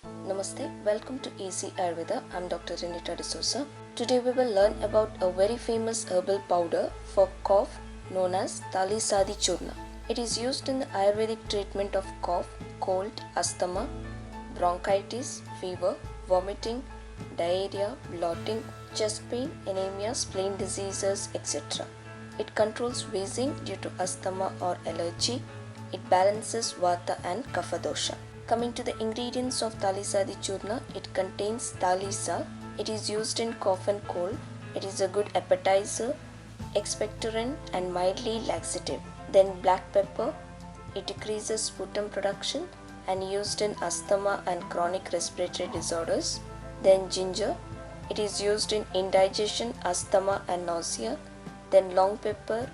Namaste, welcome to Easy Ayurveda. I'm Dr. Renita D'Souza. Today we will learn about a very famous herbal powder for cough known as Talisadi Churna. It is used in the Ayurvedic treatment of cough, cold, asthma, bronchitis, fever, vomiting, diarrhea, bloating, chest pain, anemia, spleen diseases, etc. It controls wheezing due to asthma or allergy. It balances Vata and Kapha dosha. Coming to the ingredients of Talisadi Churna, it contains Talisa. It is used in cough and cold. It is a good appetizer, expectorant and mildly laxative. Then black pepper. It decreases sputum production and used in asthma and chronic respiratory disorders. Then ginger. It is used in indigestion, asthma and nausea. Then long pepper,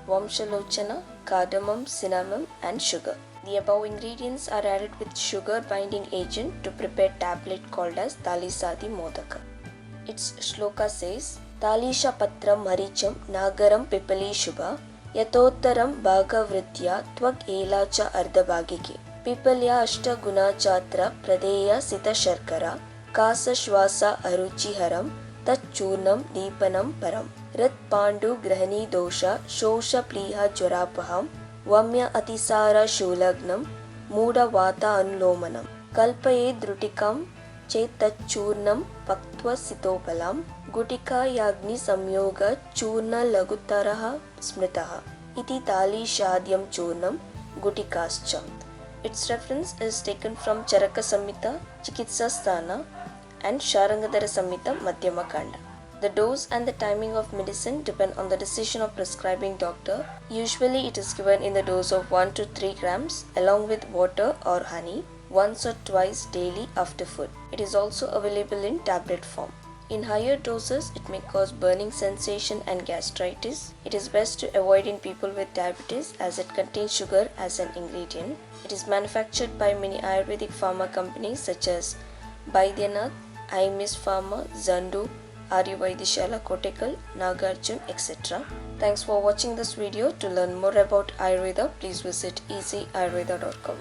vamshalochana, cardamom, cinnamon and sugar. The above ingredients are added with sugar binding agent to prepare tablet called as Talisadi Modaka. Its shloka says, Talisha patram maricham nagaram pipali shubha yatottaram bhagavritya tvak elacha ardhabhagike pipalya ashta guna chatra pradeya sita sharkara kasa shwasa aruchiharam tat churnam deepanam param rit pandu grahani dosha shosha pliha jwarapaham Vamya atisara shulagnam Muda vata anlomanam Kalpaye drutikam Chetachurnam Paktva sitopalam Gutika yagni samyoga Churna lagutaraha smritaha Iti tali shadyam churnam Gutikascha. Its reference is taken from Charaka Samhita, Chikitsa Sthana and Sharangadhara Samhita Madhyama Kanda. The dose and the timing of medicine depend on the decision of prescribing doctor. Usually it is given in the dose of 1 to 3 grams along with water or honey once or twice daily after food. It is also available in tablet form. In higher doses, it may cause burning sensation and gastritis. It is best to avoid in people with diabetes as it contains sugar as an ingredient. It is manufactured by many Ayurvedic pharma companies such as Baidyanath, IMIS Pharma, Zandu, Arya, Kottakkal, Nagarjuna, etc. Thanks for watching this video. To learn more about Ayurveda, please visit easyayurveda.com.